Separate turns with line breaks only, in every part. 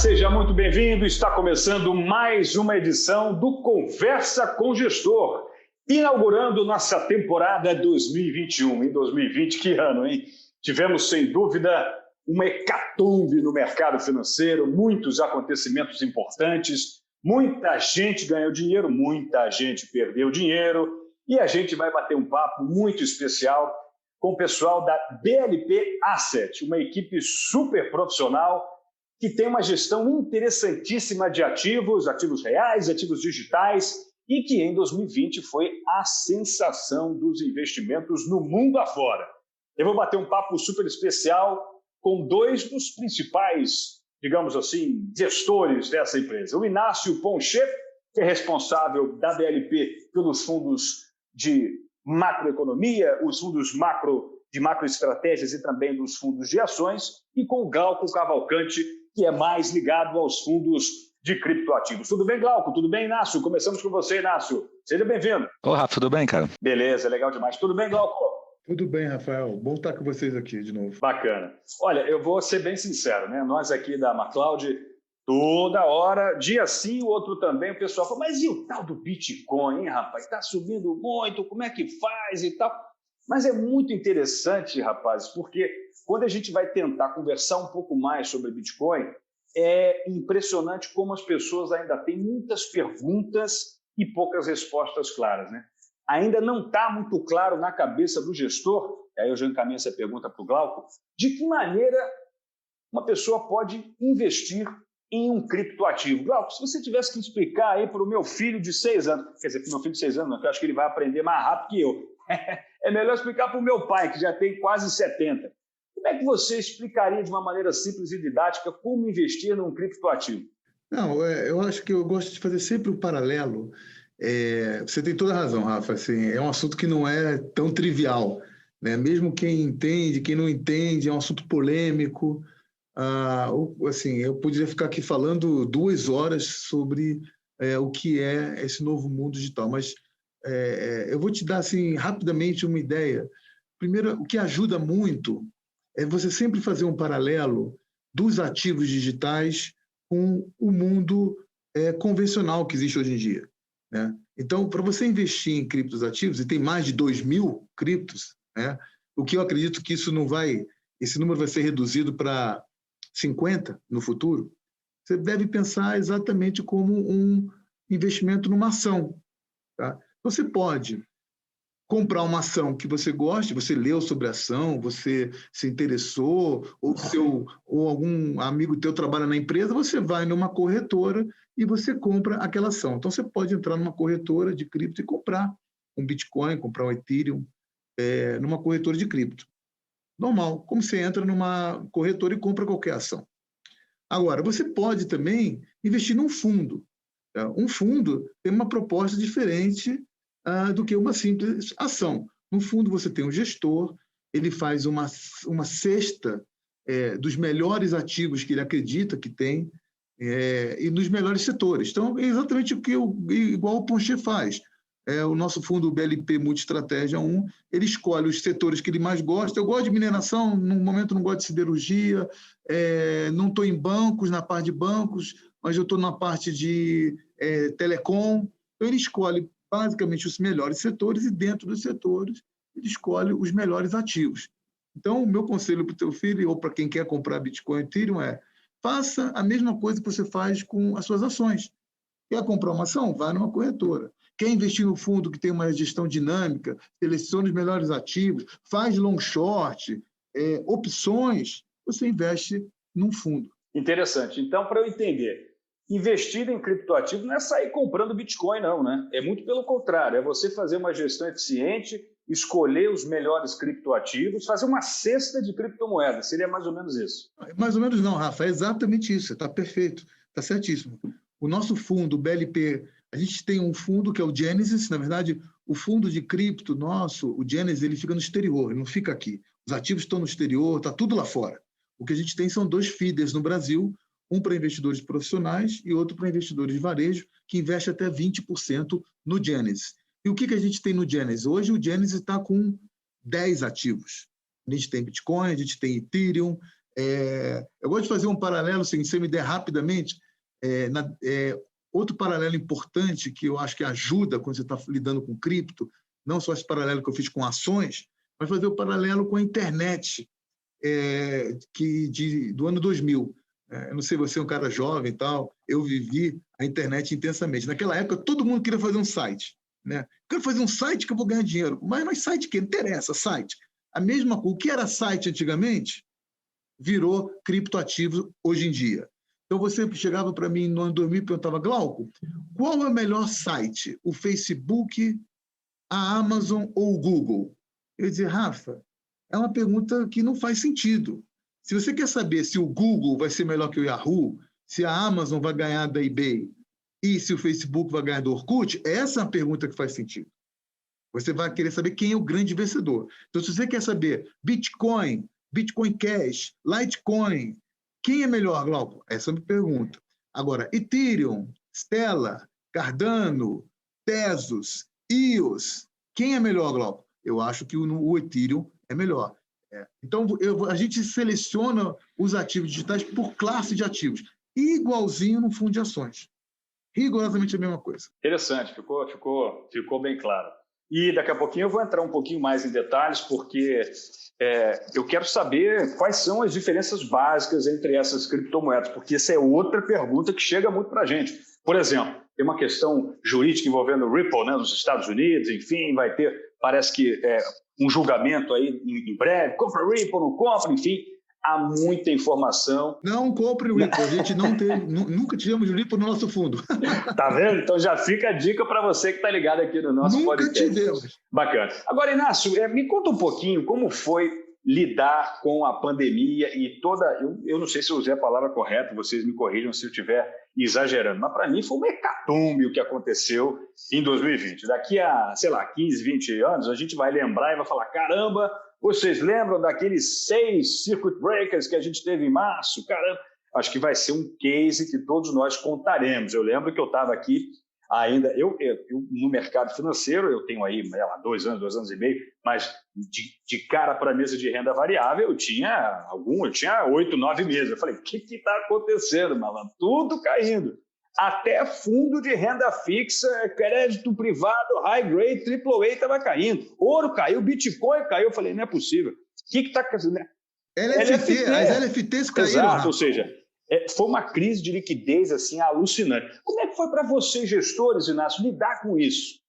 seja muito bem-vindo. Está começando mais uma edição do Conversa com Gestor, inaugurando nossa temporada 2021. Em 2020, que ano, hein? Tivemos, sem dúvida, uma hecatombe no mercado financeiro, muitos acontecimentos importantes, muita gente ganhou dinheiro, muita gente perdeu dinheiro, e a gente vai bater um papo muito especial com o pessoal da BLP Asset, uma equipe super profissional que tem uma gestão interessantíssima de ativos, ativos reais, ativos digitais, e que em 2020 foi a sensação dos investimentos no mundo afora. Eu vou bater um papo super especial com dois dos principais, digamos assim, gestores dessa empresa. O Inácio Poncher, que é responsável da BLP pelos fundos de macroeconomia, os fundos de macroestratégias e também dos fundos de ações, e com o Glauco Cavalcante, que é mais ligado aos fundos de criptoativos. Tudo bem, Glauco? Tudo bem, Inácio? Começamos com você, Inácio. Seja bem-vindo.
Ô, Rafa, tudo bem, cara?
Beleza, legal demais. Tudo bem, Glauco?
Tudo bem, Rafael. Bom estar com vocês aqui de novo.
Bacana. Olha, eu vou ser bem sincero, né? Nós aqui da MacLeod, toda hora, dia sim, o outro também, o pessoal fala, mas e o tal do Bitcoin, hein, rapaz? Está subindo muito, como é que faz e tal? Mas é muito interessante, rapazes, porque quando a gente vai tentar conversar um pouco mais sobre Bitcoin, é impressionante como as pessoas ainda têm muitas perguntas e poucas respostas claras, né? Ainda não está muito claro na cabeça do gestor, e aí eu já encaminho essa pergunta para o Glauco, de que maneira uma pessoa pode investir em um criptoativo. Glauco, se você tivesse que explicar aí para o meu filho de 6 anos, quer dizer, para o meu filho de 6 anos, não, que eu acho que ele vai aprender mais rápido que eu, é melhor explicar para o meu pai, que já tem quase 70. Como é que você explicaria de uma maneira simples e didática como investir num criptoativo?
Não, eu acho que eu gosto de fazer sempre um paralelo. Você tem toda a razão, Rafa. Assim, é um assunto que não é tão trivial, né? Mesmo quem entende, quem não entende, é um assunto polêmico. Assim, eu poderia ficar aqui falando 2 horas sobre o que é esse novo mundo digital, mas eu vou te dar assim, rapidamente uma ideia. Primeiro, o que ajuda muito é você sempre fazer um paralelo dos ativos digitais com o mundo convencional que existe hoje em dia, né? Então, para você investir em criptoativos, e tem mais de 2.000 criptos, né? O que eu acredito que esse número vai ser reduzido para 50 no futuro, você deve pensar exatamente como um investimento numa ação, tá? Você pode comprar uma ação que você goste, você leu sobre a ação, você se interessou, ou algum amigo teu trabalha na empresa, você vai numa corretora e você compra aquela ação. Então, você pode entrar numa corretora de cripto e comprar um Bitcoin, comprar um Ethereum, numa corretora de cripto. Normal, como você entra numa corretora e compra qualquer ação. Agora, você pode também investir num fundo. Tá? Um fundo tem uma proposta diferente do que uma simples ação. No fundo, você tem um gestor, ele faz uma cesta dos melhores ativos que ele acredita que tem e nos melhores setores. Então, é exatamente igual o Poncher faz. O nosso fundo BLP Multiestratégia 1, ele escolhe os setores que ele mais gosta. Eu gosto de mineração, no momento não gosto de siderurgia, não estou em bancos, na parte de bancos, mas eu estou na parte de telecom. Então, ele escolhe basicamente os melhores setores e dentro dos setores ele escolhe os melhores ativos. Então, o meu conselho para o teu filho ou para quem quer comprar Bitcoin e Ethereum faça a mesma coisa que você faz com as suas ações. Quer comprar uma ação? Vai numa corretora. Quer investir no fundo que tem uma gestão dinâmica, seleciona os melhores ativos, faz long short, opções, você investe num fundo.
Interessante. Então, para eu entender, investir em criptoativo não é sair comprando Bitcoin, não, né? É muito pelo contrário, é você fazer uma gestão eficiente, escolher os melhores criptoativos, fazer uma cesta de criptomoedas. Seria mais ou menos isso?
Mais ou menos não, Rafa. É exatamente isso. Está perfeito. Está certíssimo. O nosso fundo, o BLP, a gente tem um fundo que é o Genesis. Na verdade, o fundo de cripto nosso, o Genesis, ele fica no exterior, ele não fica aqui. Os ativos estão no exterior, está tudo lá fora. O que a gente tem são 2 feeders no Brasil, um para investidores profissionais e outro para investidores de varejo, que investe até 20% no Genesis. E o que a gente tem no Genesis? Hoje o Genesis está com 10 ativos. A gente tem Bitcoin, a gente tem Ethereum, Eu gosto de fazer um paralelo, se você me der rapidamente, outro paralelo importante que eu acho que ajuda quando você está lidando com cripto, não só esse paralelo que eu fiz com ações, mas fazer o paralelo com a internet do ano 2000. Eu não sei, você é um cara jovem e tal, eu vivi a internet intensamente. Naquela época, todo mundo queria fazer um site. Né? Eu quero fazer um site que eu vou ganhar dinheiro. Mas site que não interessa, site. A mesma coisa. O que era site antigamente virou criptoativo hoje em dia. Então, você chegava para mim no ano 2000 e perguntava, Glauco, qual é o melhor site? O Facebook, a Amazon ou o Google? Eu dizia, Rafa, é uma pergunta que não faz sentido. Se você quer saber se o Google vai ser melhor que o Yahoo, se a Amazon vai ganhar da eBay e se o Facebook vai ganhar do Orkut, essa é uma pergunta que faz sentido. Você vai querer saber quem é o grande vencedor. Então, se você quer saber Bitcoin, Bitcoin Cash, Litecoin, quem é melhor, Glauco? Essa é a minha pergunta. Agora, Ethereum, Stellar, Cardano, Tezos, EOS, quem é melhor, Glauco? Eu acho que o Ethereum é melhor. Então, a gente seleciona os ativos digitais por classe de ativos, igualzinho no fundo de ações. Rigorosamente a mesma coisa.
Interessante, ficou bem claro. E daqui a pouquinho eu vou entrar um pouquinho mais em detalhes, porque eu quero saber quais são as diferenças básicas entre essas criptomoedas, porque essa é outra pergunta que chega muito para a gente. Por exemplo, tem uma questão jurídica envolvendo o Ripple, né, nos Estados Unidos, enfim, vai ter, parece que um julgamento aí em breve, compra Ripple, não compra, enfim, há muita informação.
Não compre o Ripple, a gente nunca tivemos Ripple no nosso fundo.
Tá vendo? Então já fica a dica para você que está ligado aqui no nosso podcast.
Nunca tivemos.
Bacana. Agora, Inácio, me conta um pouquinho como foi lidar com a pandemia e eu não sei se eu usei a palavra correta, vocês me corrijam se eu estiver exagerando, mas para mim foi uma hecatombe o que aconteceu em 2020. Daqui a, 15, 20 anos, a gente vai lembrar e vai falar, caramba, vocês lembram daqueles 6 circuit breakers que a gente teve em março? Caramba, acho que vai ser um case que todos nós contaremos. Eu lembro que eu estava aqui ainda, eu no mercado financeiro, eu tenho aí 2 anos e meio, mas de cara para a mesa de renda variável, eu tinha 8, 9 meses. Eu falei, o que está acontecendo, malandro? Tudo caindo. Até fundo de renda fixa, crédito privado, high grade, AAA estava caindo. Ouro caiu, Bitcoin caiu. Eu falei, não é possível. O que está acontecendo?
LFT, as LFTs caíram.
Exato, ou seja, foi uma crise de liquidez assim, alucinante. Como é que foi para vocês, gestores, Inácio, lidar com isso?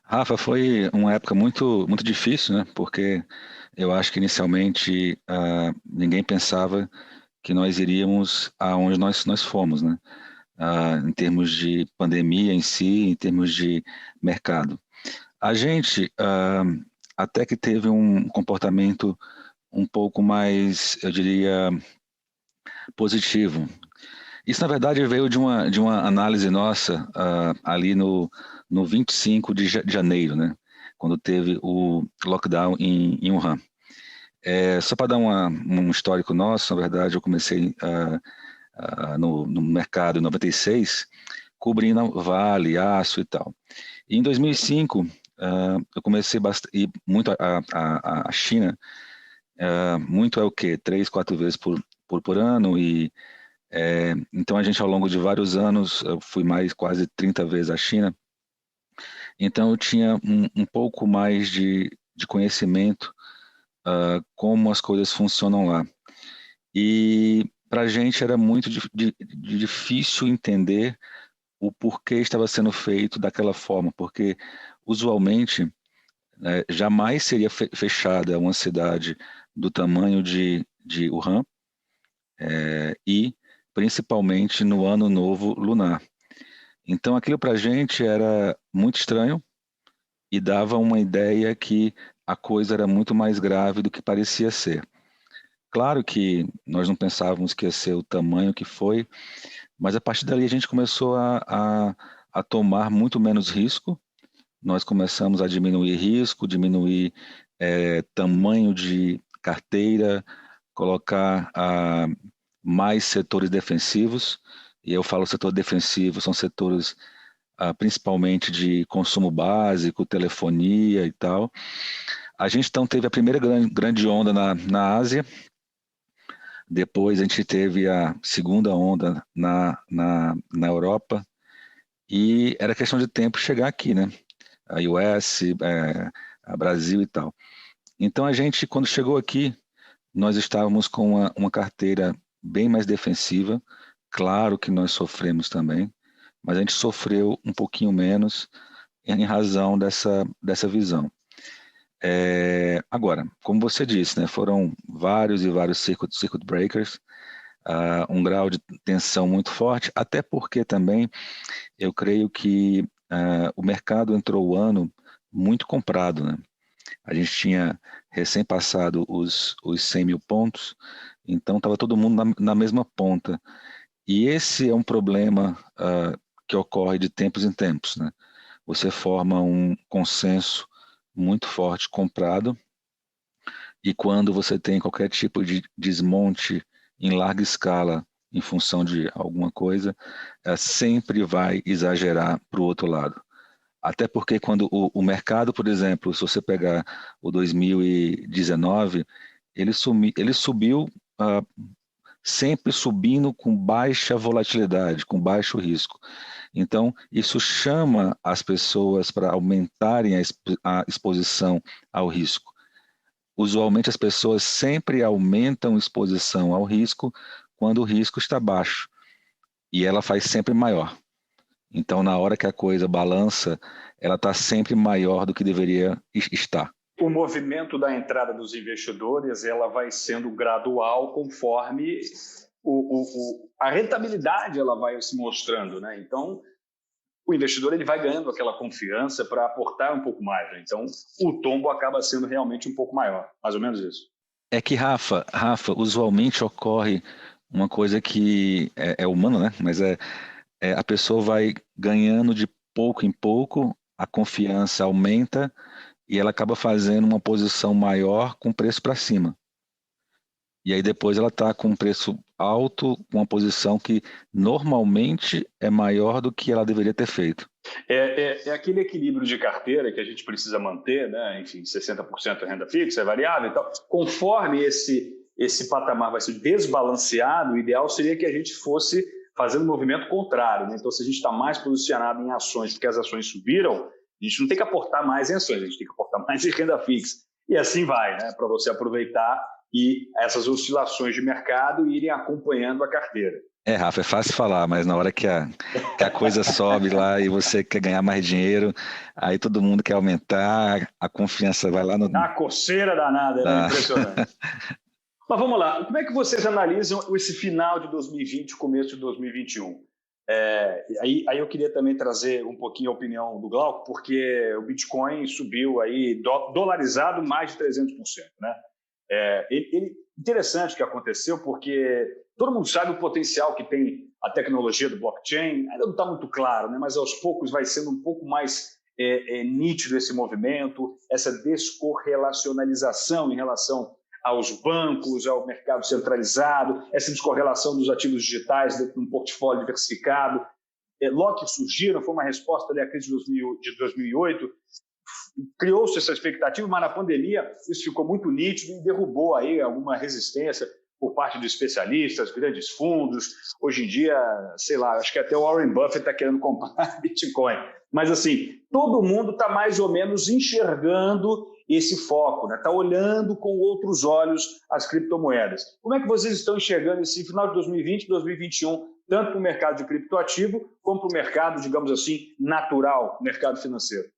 Rafa, foi uma época muito, muito difícil, né? Porque eu acho que inicialmente ninguém pensava que nós iríamos aonde nós fomos, né? Em termos de pandemia em si, em termos de mercado. A gente até que teve um comportamento um pouco mais, eu diria, positivo. Isso, na verdade, veio de uma análise nossa ali no 25 de janeiro, né? Quando teve o lockdown em Wuhan. Só para dar um histórico nosso, na verdade, eu comecei no mercado em 96, cobrindo Vale, aço e tal. E em 2005, eu comecei ir muito a China, muito é o quê? 3, 4 vezes por ano, e então a gente ao longo de vários anos, eu fui mais quase 30 vezes à China, então eu tinha um pouco mais de conhecimento como as coisas funcionam lá. E para a gente era muito difícil entender o porquê estava sendo feito daquela forma, porque usualmente jamais seria fechada uma cidade do tamanho de Wuhan, e principalmente no Ano Novo Lunar. Então aquilo para a gente era muito estranho e dava uma ideia que a coisa era muito mais grave do que parecia ser. Claro que nós não pensávamos que ia ser o tamanho que foi, mas a partir dali a gente começou a tomar muito menos risco. Nós começamos a diminuir risco, diminuir tamanho de carteira, colocar mais setores defensivos. E eu falo setor defensivo, são setores principalmente de consumo básico, telefonia e tal. A gente então teve a primeira grande onda na Ásia. Depois a gente teve a segunda onda na Europa e era questão de tempo chegar aqui, né? A US, a Brasil e tal. Então a gente, quando chegou aqui, nós estávamos com uma carteira bem mais defensiva. Claro que nós sofremos também, mas a gente sofreu um pouquinho menos em razão dessa visão. Agora, como você disse, né, foram vários e vários circuit breakers, um grau de tensão muito forte, até porque também eu creio que o mercado entrou o ano muito comprado, né? A gente tinha recém passado os 100 mil pontos, então estava todo mundo na mesma ponta. E esse é um problema que ocorre de tempos em tempos, né? Você forma um consenso muito forte comprado, e quando você tem qualquer tipo de desmonte em larga escala em função de alguma coisa, sempre vai exagerar para o outro lado. Até porque quando o mercado, por exemplo, se você pegar o 2019, ele subiu sempre subindo com baixa volatilidade, com baixo risco. Então, isso chama as pessoas para aumentarem a exposição ao risco. Usualmente, as pessoas sempre aumentam a exposição ao risco quando o risco está baixo, e ela faz sempre maior. Então, na hora que a coisa balança, ela está sempre maior do que deveria estar.
O movimento da entrada dos investidores ela vai sendo gradual conforme a rentabilidade ela vai se mostrando, né? Então, o investidor ele vai ganhando aquela confiança para aportar um pouco mais, né? Então, o tombo acaba sendo realmente um pouco maior, mais ou menos isso.
É que, Rafa, usualmente ocorre uma coisa que é humana, né? Mas a pessoa vai ganhando de pouco em pouco, a confiança aumenta e ela acaba fazendo uma posição maior com preço para cima. E aí depois ela está com um preço alto, com uma posição que normalmente é maior do que ela deveria ter feito.
É aquele equilíbrio de carteira que a gente precisa manter, né? Enfim, 60% renda fixa, é variável e tal. Conforme esse patamar vai ser desbalanceado, o ideal seria que a gente fosse fazendo um movimento contrário, né? Então, se a gente está mais posicionado em ações porque as ações subiram, a gente não tem que aportar mais em ações, a gente tem que aportar mais em renda fixa. E assim vai, né? Para você aproveitar e essas oscilações de mercado irem acompanhando a carteira.
Rafa, é fácil falar, mas na hora que a coisa sobe lá e você quer ganhar mais dinheiro, aí todo mundo quer aumentar, a confiança vai lá no...
A coceira danada, né? Impressionante. Mas vamos lá, como é que vocês analisam esse final de 2020, começo de 2021? Aí eu queria também trazer um pouquinho a opinião do Glauco, porque o Bitcoin subiu aí, dolarizado, mais de 300%, né? Interessante o que aconteceu, porque todo mundo sabe o potencial que tem a tecnologia do blockchain, ainda não está muito claro, né? Mas aos poucos vai sendo um pouco mais nítido esse movimento, essa descorrelacionalização em relação aos bancos, ao mercado centralizado, essa descorrelação dos ativos digitais dentro de um portfólio diversificado. Logo que surgiram, foi uma resposta à crise de 2008, criou-se essa expectativa, mas na pandemia isso ficou muito nítido e derrubou aí alguma resistência por parte de especialistas, grandes fundos. Hoje em dia, sei lá, acho que até o Warren Buffett está querendo comprar Bitcoin. Mas, assim, todo mundo está mais ou menos enxergando esse foco, né? Está olhando com outros olhos as criptomoedas. Como é que vocês estão enxergando esse final de 2020 e 2021, tanto para o mercado de criptoativo, como para o mercado, digamos assim, natural, mercado financeiro?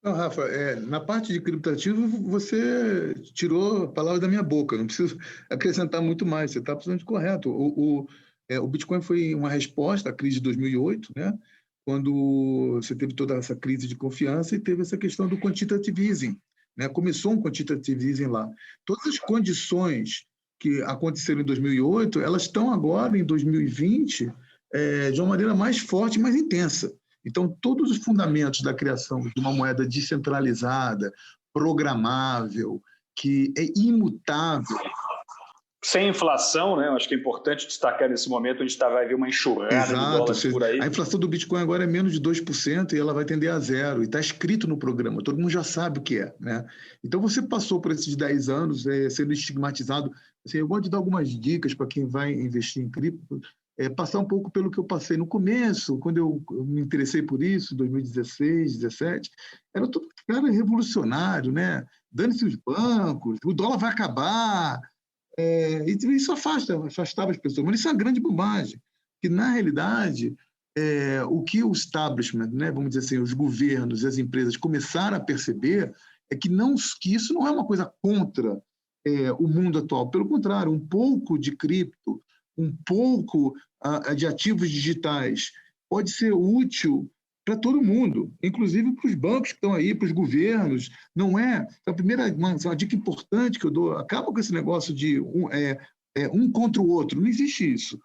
Não, Rafa, na parte de criptativo, você tirou a palavra da minha boca, não preciso acrescentar muito mais, você está absolutamente correto. O Bitcoin foi uma resposta à crise de 2008, né? Quando você teve toda essa crise de confiança e teve essa questão do quantitative easing, né? Começou um quantitative easing lá. Todas as condições que aconteceram em 2008, elas estão agora, em 2020, de uma maneira mais forte e mais intensa. Então, todos os fundamentos da criação de uma moeda descentralizada, programável, que é imutável,
sem inflação, né? Eu acho que é importante destacar nesse momento, a gente vai ver uma enxurrada de dólares por aí.
A inflação do Bitcoin agora é menos de 2% e ela vai tender a zero. E está escrito no programa, todo mundo já sabe o que é, né? Então você passou por esses 10 anos sendo estigmatizado. Assim, eu gosto de dar algumas dicas para quem vai investir em cripto, passar um pouco pelo que eu passei no começo, quando eu me interessei por isso, 2016, 2017, era tudo cara revolucionário, né? Dane-se os bancos, o dólar vai acabar. Isso afastava as pessoas, mas isso é uma grande bobagem, que na realidade o que o establishment, né, vamos dizer assim, os governos e as empresas começaram a perceber é que isso não é uma coisa contra o mundo atual, pelo contrário, um pouco de cripto, um pouco de ativos digitais pode ser útil para todo mundo, inclusive para os bancos que estão aí, para os governos. Não é? A primeira, uma dica importante que eu dou, acaba com esse negócio de um contra o outro, não existe isso.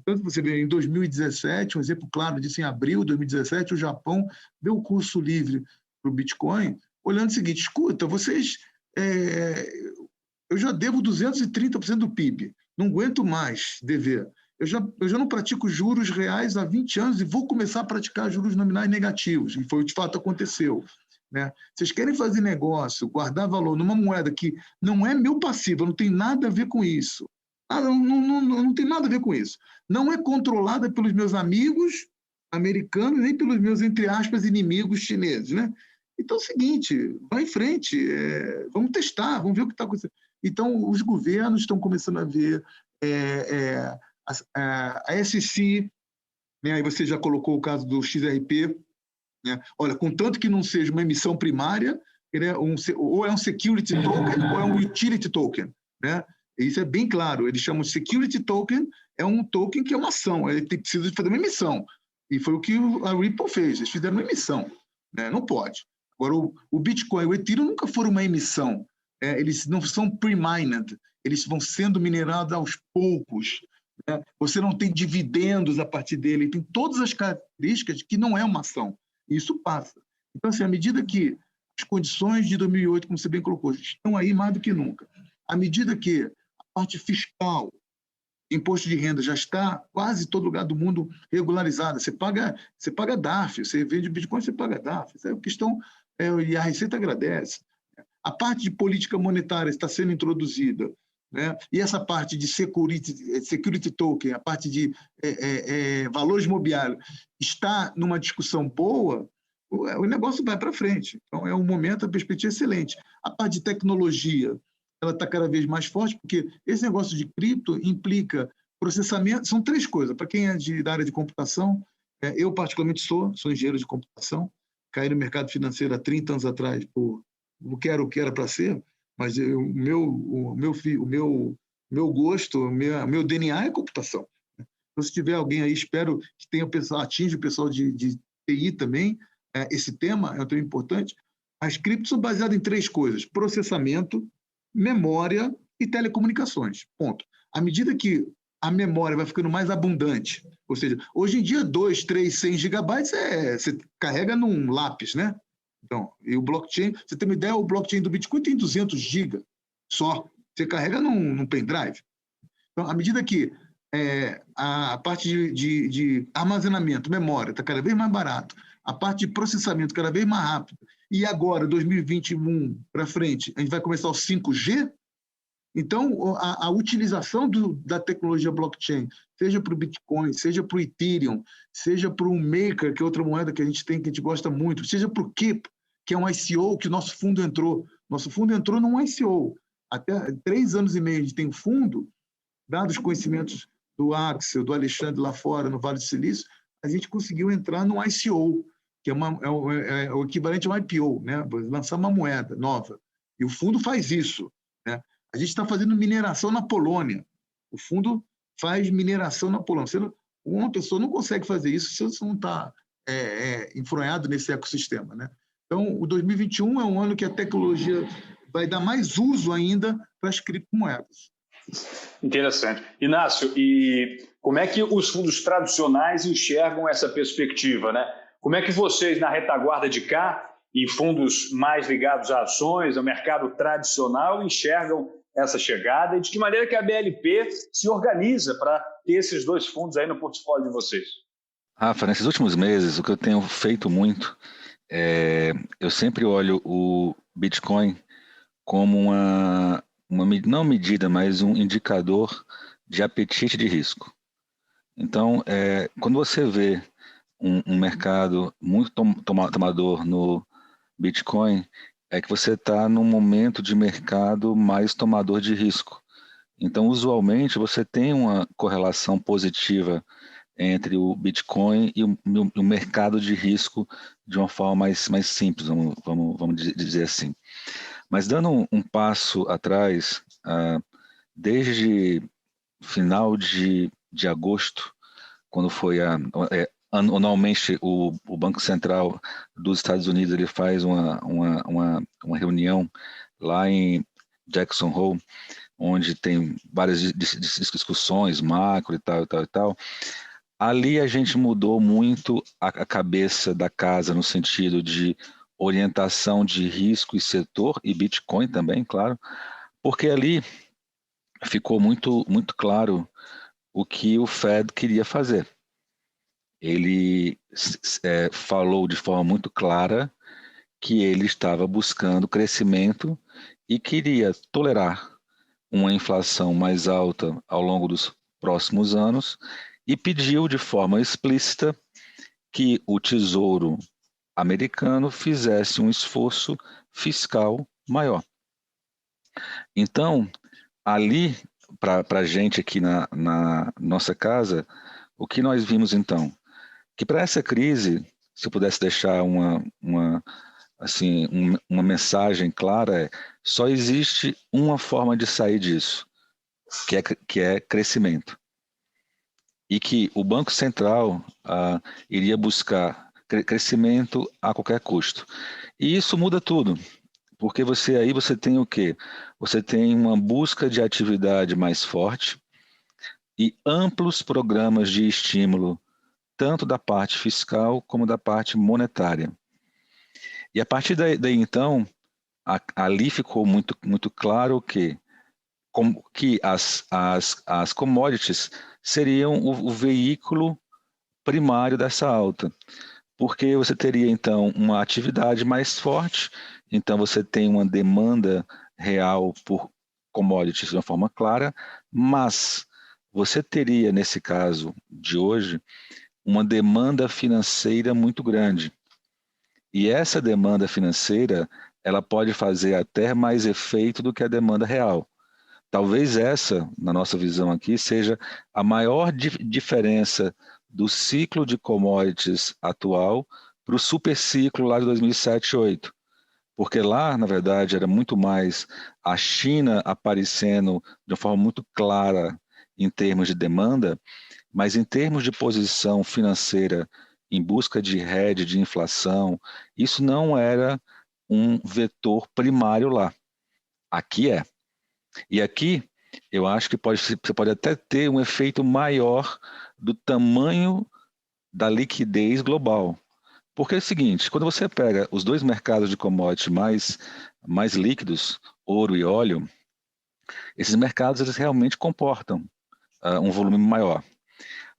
Tanto você vê em 2017, um exemplo claro disso, em abril de 2017, o Japão deu o curso livre para o Bitcoin, olhando o seguinte: escuta, vocês, eu já devo 230% do PIB, não aguento mais dever. Eu já não pratico juros reais há 20 anos e vou começar a praticar juros nominais negativos, e foi o que de fato aconteceu. Né? Vocês querem fazer negócio, guardar valor numa moeda que não é meu passivo, não tem nada a ver com isso. Não tem nada a ver com isso. Não é controlada pelos meus amigos americanos, nem pelos meus, entre aspas, inimigos chineses. Né? Então é o seguinte, vai em frente, vamos testar, vamos ver o que está acontecendo. Então, os governos estão começando a ver a SEC, né? Aí você já colocou o caso do XRP, né? Olha, contanto que não seja uma emissão primária, ele ou é um security token ou é um utility token, né? Isso é bem claro, eles chamam de security token, é um token que é uma ação, ele precisa fazer uma emissão, e foi o que a Ripple fez, eles fizeram uma emissão, né? Não pode. Agora, o Bitcoin e o Ethereum nunca foram uma emissão, eles não são pre-mined, eles vão sendo minerados aos poucos. Você não tem dividendos a partir dele, tem todas as características que não é uma ação. E isso passa. Então, assim, à medida que as condições de 2008, como você bem colocou, estão aí mais do que nunca, à medida que a parte fiscal, imposto de renda, já está quase em todo lugar do mundo regularizada, você paga DARF, você vende Bitcoin, você paga DARF. Essa é a questão, e a Receita agradece. A parte de política monetária está sendo introduzida, né? E essa parte de security token, a parte de valores imobiliários, está numa discussão boa, o negócio vai para frente. Então, é um momento, a perspectiva é excelente. A parte de tecnologia, ela está cada vez mais forte, porque esse negócio de cripto implica processamento, são três coisas. Para quem é da área de computação, eu particularmente sou engenheiro de computação, caí no mercado financeiro há 30 anos atrás por o que era para ser, mas o meu gosto, o meu DNA é computação. Então, se tiver alguém aí, espero que atinja o pessoal de TI também, esse tema é um tema importante. As criptos são baseadas em três coisas: processamento, memória e telecomunicações. Ponto. À medida que a memória vai ficando mais abundante, ou seja, hoje em dia 2, 3, 100 gigabytes você carrega num lápis, né? Então, e o blockchain, você tem uma ideia, o blockchain do Bitcoin tem 200 GB só. Você carrega num pendrive. Então, à medida que a parte de armazenamento, memória, está cada vez mais barato, a parte de processamento cada vez mais rápido, e agora, 2021 para frente, a gente vai começar o 5G, então a utilização da tecnologia blockchain, seja para o Bitcoin, seja para o Ethereum, seja para o Maker, que é outra moeda que a gente tem, que a gente gosta muito, seja para o Keep, que é um ICO que o nosso fundo entrou. Nosso fundo entrou num ICO. Até 3 anos e meio a gente tem fundo, dados os conhecimentos do Axel, do Alexandre lá fora, no Vale do Silício, a gente conseguiu entrar num ICO, que é o equivalente a um IPO, né? Lançar uma moeda nova. E o fundo faz isso, né? A gente está fazendo mineração na Polônia. O fundo faz mineração na Polônia. Uma pessoa não consegue fazer isso se você não está enfronhado nesse ecossistema, né? Então, o 2021 é um ano que a tecnologia vai dar mais uso ainda para as criptomoedas.
Interessante. Inácio, e como é que os fundos tradicionais enxergam essa perspectiva, né? Como é que vocês, na retaguarda de cá, em fundos mais ligados a ações, ao mercado tradicional, enxergam essa chegada e de que maneira que a BLP se organiza para ter esses dois fundos aí no portfólio de vocês.
Rafa, nesses últimos meses, o que eu tenho feito muito eu sempre olho o Bitcoin como não medida, mas um indicador de apetite de risco. Então, quando você vê um mercado muito tomador no Bitcoin, é que você está num momento de mercado mais tomador de risco. Então, usualmente, você tem uma correlação positiva entre o Bitcoin e o mercado de risco de uma forma mais simples, vamos dizer assim. Mas dando um passo atrás, desde final de agosto, quando foi anualmente o Banco Central dos Estados Unidos ele faz uma reunião lá em Jackson Hole, onde tem várias discussões macro e tal. Ali a gente mudou muito a cabeça da casa no sentido de orientação de risco e setor, e Bitcoin também, claro, porque ali ficou muito claro o que o Fed queria fazer. Ele falou de forma muito clara que ele estava buscando crescimento e queria tolerar uma inflação mais alta ao longo dos próximos anos e pediu de forma explícita que o Tesouro americano fizesse um esforço fiscal maior. Então, ali, para a gente aqui na nossa casa, o que nós vimos então? Que para essa crise, se eu pudesse deixar uma mensagem clara, só existe uma forma de sair disso, que é crescimento. E que o Banco Central iria buscar crescimento a qualquer custo. E isso muda tudo, porque você tem o quê? Você tem uma busca de atividade mais forte e amplos programas de estímulo, tanto da parte fiscal como da parte monetária. E a partir daí então, ali ficou muito claro que as commodities seriam o veículo primário dessa alta, porque você teria então uma atividade mais forte, então você tem uma demanda real por commodities de uma forma clara, mas você teria, nesse caso de hoje, uma demanda financeira muito grande. E essa demanda financeira, ela pode fazer até mais efeito do que a demanda real. Talvez essa, na nossa visão aqui, seja a maior diferença do ciclo de commodities atual para o super ciclo lá de 2007 e 2008. Porque lá, na verdade, era muito mais a China aparecendo de uma forma muito clara em termos de demanda, mas em termos de posição financeira em busca de hedge, de inflação, isso não era um vetor primário lá. Aqui é. E aqui, eu acho que você pode até ter um efeito maior do tamanho da liquidez global. Porque é o seguinte, quando você pega os dois mercados de commodities mais líquidos, ouro e óleo, esses mercados eles realmente comportam um volume maior.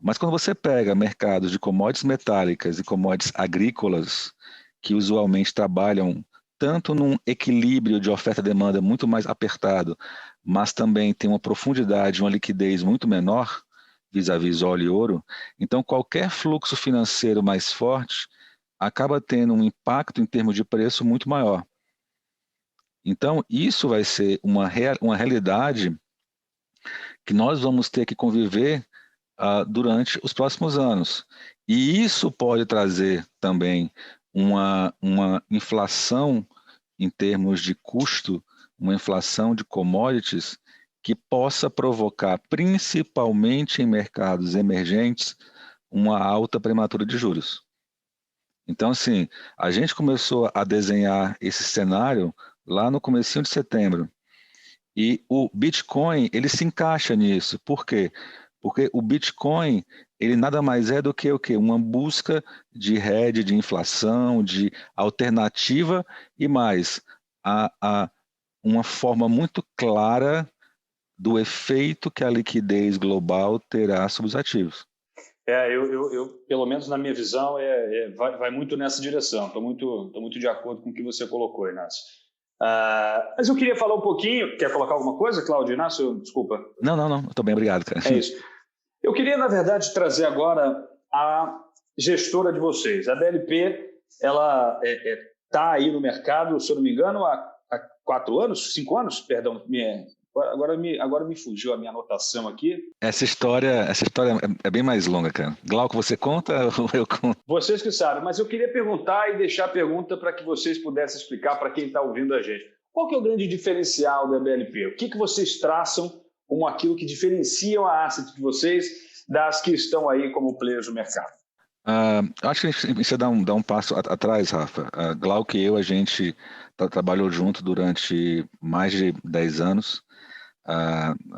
Mas quando você pega mercados de commodities metálicas e commodities agrícolas, que usualmente trabalham tanto num equilíbrio de oferta e demanda muito mais apertado, mas também tem uma profundidade, uma liquidez muito menor, vis-à-vis óleo e ouro, então qualquer fluxo financeiro mais forte acaba tendo um impacto em termos de preço muito maior. Então, isso vai ser uma realidade que nós vamos ter que conviver durante os próximos anos. E isso pode trazer também uma inflação em termos de custo, uma inflação de commodities que possa provocar, principalmente em mercados emergentes, uma alta prematura de juros. Então, assim, a gente começou a desenhar esse cenário lá no comecinho de setembro. E o Bitcoin, ele se encaixa nisso. Por quê? Porque o Bitcoin, ele nada mais é do que o quê? Uma busca de hedge, de inflação, de alternativa e mais. uma forma muito clara do efeito que a liquidez global terá sobre os ativos.
Pelo menos na minha visão, vai muito nessa direção. Estou muito de acordo com o que você colocou, Inácio. Mas eu queria falar um pouquinho... Quer colocar alguma coisa, Cláudio? Inácio, desculpa.
Não. Estou bem, obrigado, cara.
É isso. Eu queria, na verdade, trazer agora a gestora de vocês. A BLP, ela está aí no mercado, se eu não me engano, há 4 anos, 5 anos, perdão, agora me fugiu a minha anotação aqui.
Essa história é bem mais longa, cara. Glauco, você conta ou eu conto?
Vocês que sabem, mas eu queria perguntar e deixar a pergunta para que vocês pudessem explicar para quem está ouvindo a gente. Qual que é o grande diferencial da BLP? O que vocês traçam como aquilo que diferenciam a asset de vocês das que estão aí como players do mercado?
Acho que a gente precisa dar um passo atrás, Rafa. Glauco e eu, a gente trabalhou junto durante mais de 10 anos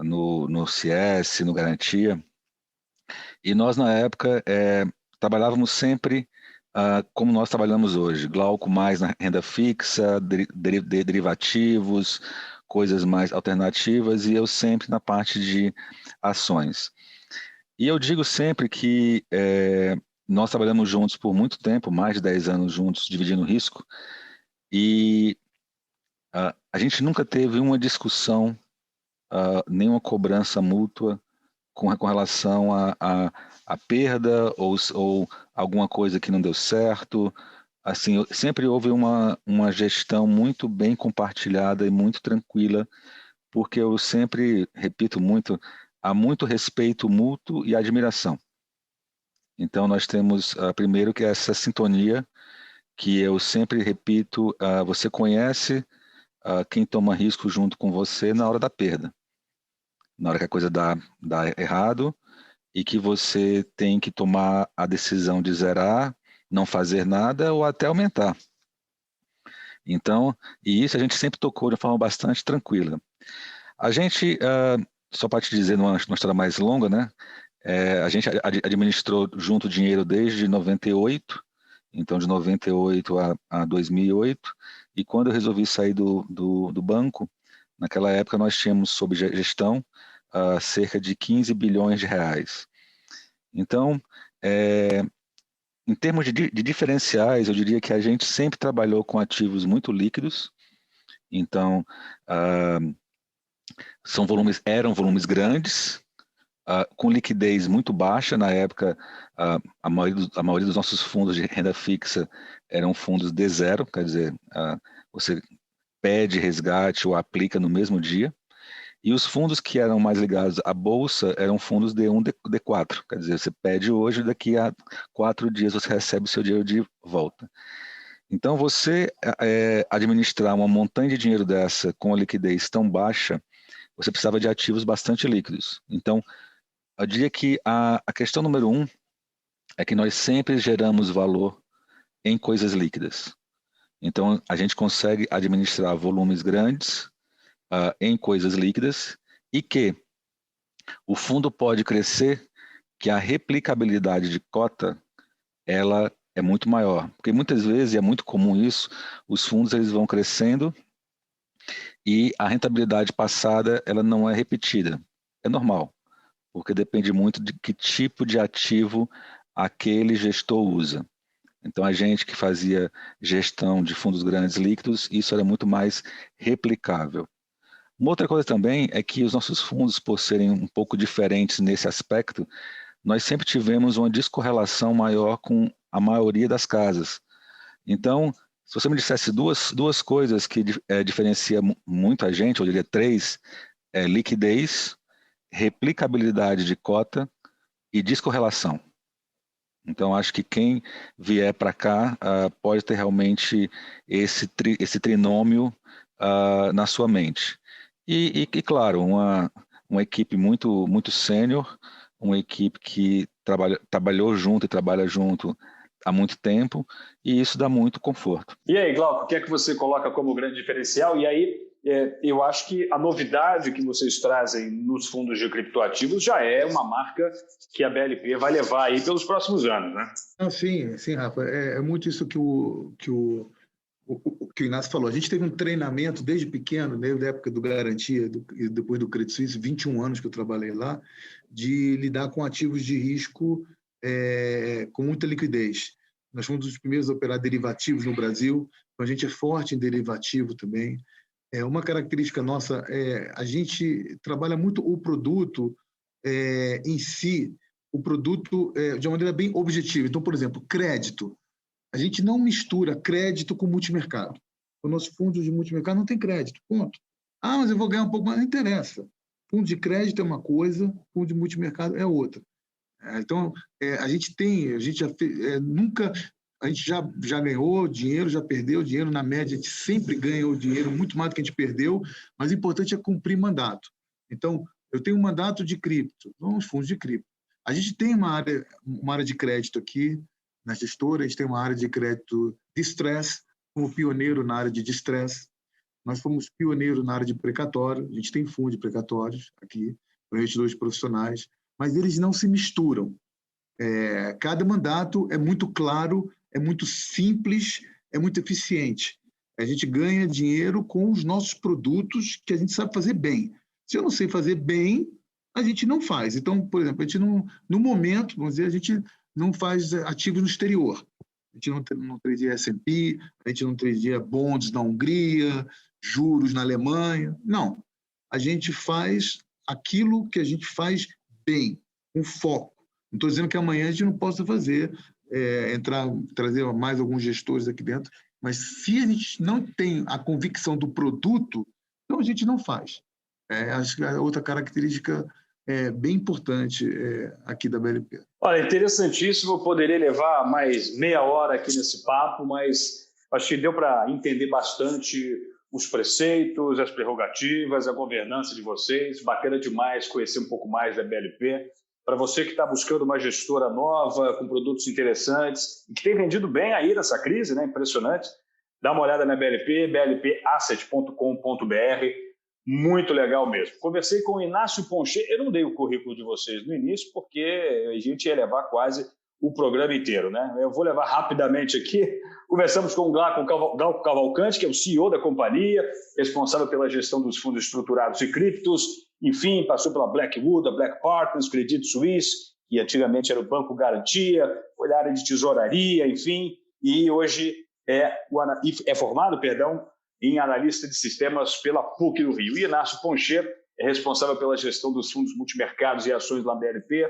no CS, no Garantia, e nós, na época, trabalhávamos sempre como nós trabalhamos hoje. Glauco mais na renda fixa, derivativos, coisas mais alternativas, e eu sempre na parte de ações. E eu digo sempre que nós trabalhamos juntos por muito tempo, mais de 10 anos juntos, dividindo risco, e a gente nunca teve uma discussão, nenhuma cobrança mútua com relação a perda ou alguma coisa que não deu certo. Assim, sempre houve uma gestão muito bem compartilhada e muito tranquila, porque eu sempre repito muito, há muito respeito mútuo e admiração. Então, nós temos, primeiro, que é essa sintonia, que eu sempre repito, você conhece quem toma risco junto com você na hora da perda, na hora que a coisa dá errado e que você tem que tomar a decisão de zerar, não fazer nada ou até aumentar. Então, e isso a gente sempre tocou de uma forma bastante tranquila. A gente, só para te dizer, numa história mais longa, né? A gente administrou junto dinheiro desde 98, então de 98 a 2008, e quando eu resolvi sair do banco, naquela época nós tínhamos sob gestão cerca de 15 bilhões de reais. Então, em termos de diferenciais, eu diria que a gente sempre trabalhou com ativos muito líquidos, então eram volumes grandes, com liquidez muito baixa. Na época, a maioria dos nossos fundos de renda fixa eram fundos D0, quer dizer, você pede resgate ou aplica no mesmo dia. E os fundos que eram mais ligados à bolsa eram fundos D1, D4, quer dizer, você pede hoje, daqui a 4 dias você recebe o seu dinheiro de volta. Então, você administrar uma montanha de dinheiro dessa com a liquidez tão baixa, você precisava de ativos bastante líquidos. Então, eu diria que a questão número 1 é que nós sempre geramos valor em coisas líquidas. Então, a gente consegue administrar volumes grandes em coisas líquidas e que o fundo pode crescer, que a replicabilidade de cota ela é muito maior. Porque muitas vezes, e é muito comum isso, os fundos eles vão crescendo e a rentabilidade passada ela não é repetida. É normal, porque depende muito de que tipo de ativo aquele gestor usa. Então, a gente que fazia gestão de fundos grandes líquidos, isso era muito mais replicável. Uma outra coisa também é que os nossos fundos, por serem um pouco diferentes nesse aspecto, nós sempre tivemos uma descorrelação maior com a maioria das casas. Então, se você me dissesse duas coisas que diferencia muito a gente, eu diria 3, liquidez, replicabilidade de cota e descorrelação. Então, acho que quem vier para cá pode ter realmente esse trinômio na sua mente. E claro, uma equipe muito, muito sênior, uma equipe que trabalhou junto e trabalha junto há muito tempo, e isso dá muito conforto.
E aí, Glauco, o que é que você coloca como grande diferencial? E aí, eu acho que a novidade que vocês trazem nos fundos de criptoativos já é uma marca que a BLP vai levar aí pelos próximos anos, né?
Não, sim, Rafa. É muito isso que o o que o Inácio falou, a gente teve um treinamento desde pequeno, desde a época do Garantia e depois do Credit Suisse, 21 anos que eu trabalhei lá, de lidar com ativos de risco com muita liquidez. Nós fomos os primeiros a operar derivativos no Brasil, então a gente é forte em derivativo também. Uma característica nossa a gente trabalha muito o produto em si, o produto de uma maneira bem objetiva. Então, por exemplo, crédito. A gente não mistura crédito com multimercado. O nosso fundo de multimercado não tem crédito, ponto. Mas eu vou ganhar um pouco mais, não interessa. Fundo de crédito é uma coisa, fundo de multimercado é outra. Então, a gente já ganhou dinheiro, já perdeu dinheiro, na média a gente sempre ganhou dinheiro, muito mais do que a gente perdeu, mas o importante é cumprir mandato. Então, eu tenho um mandato de cripto, vamos fundos de cripto. A gente tem uma área de crédito aqui, na gestora, a gente tem uma área de crédito distress, como pioneiro na área de distress. Nós fomos pioneiros na área de precatório, a gente tem fundo de precatórios aqui, para investidores profissionais, mas eles não se misturam. Cada mandato é muito claro, é muito simples, é muito eficiente. A gente ganha dinheiro com os nossos produtos que a gente sabe fazer bem. Se eu não sei fazer bem, a gente não faz. Então, por exemplo, a gente não, no momento, vamos dizer, a gente não faz ativos no exterior. A gente não tradeia S&P, a gente não tradeia bonds na Hungria, juros na Alemanha. Não. A gente faz aquilo que a gente faz bem, com foco. Não estou dizendo que amanhã a gente não possa fazer, trazer mais alguns gestores aqui dentro, mas se a gente não tem a convicção do produto, então a gente não faz. Acho que é outra característica bem importante aqui da BLP.
Olha, interessantíssimo. Eu poderia levar mais meia hora aqui nesse papo, mas acho que deu para entender bastante os preceitos, as prerrogativas, a governança de vocês. Bacana demais conhecer um pouco mais da BLP. Para você que está buscando uma gestora nova, com produtos interessantes, e que tem vendido bem aí nessa crise, né? Impressionante. Dá uma olhada na BLP, blpasset.com.br. Muito legal mesmo. Conversei com o Inácio Poncher. Eu não dei o currículo de vocês no início, porque a gente ia levar quase o programa inteiro, né? Eu vou levar rapidamente aqui. Conversamos com o Glauco Cavalcante, que é o CEO da companhia, responsável pela gestão dos fundos estruturados e criptos. Enfim, passou pela Blackwood, a Black Partners, Credit Suisse, que antigamente era o Banco Garantia, foi da área de tesouraria, enfim, e hoje é formado, em analista de sistemas pela PUC do Rio. E Inácio Poncher é responsável pela gestão dos fundos multimercados e ações da BLP,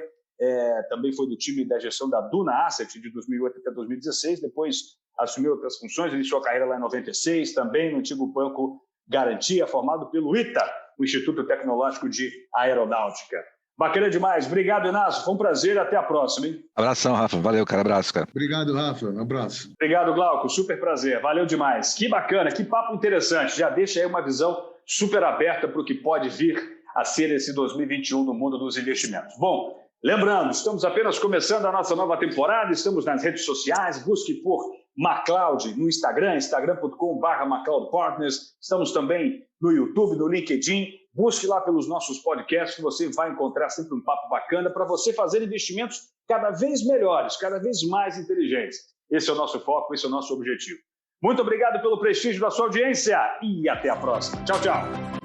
também foi do time da gestão da Duna Asset de 2008 até 2016, depois assumiu outras funções, iniciou a carreira lá em 96, também no antigo Banco Garantia, formado pelo ITA, o Instituto Tecnológico de Aeronáutica. Bacana demais. Obrigado, Inácio. Foi um prazer. Até a próxima, hein?
Abração, Rafa. Valeu, cara. Abraço, cara.
Obrigado, Rafa. Um abraço.
Obrigado, Glauco. Super prazer. Valeu demais. Que bacana, que papo interessante. Já deixa aí uma visão super aberta para o que pode vir a ser esse 2021 no mundo dos investimentos. Bom, lembrando, estamos apenas começando a nossa nova temporada, estamos nas redes sociais, busque por MacLeod no Instagram, instagram.com/MacLeodPartners, estamos também no YouTube, no LinkedIn, busque lá pelos nossos podcasts que você vai encontrar sempre um papo bacana para você fazer investimentos cada vez melhores, cada vez mais inteligentes. Esse é o nosso foco, esse é o nosso objetivo. Muito obrigado pelo prestígio da sua audiência e até a próxima. Tchau, tchau.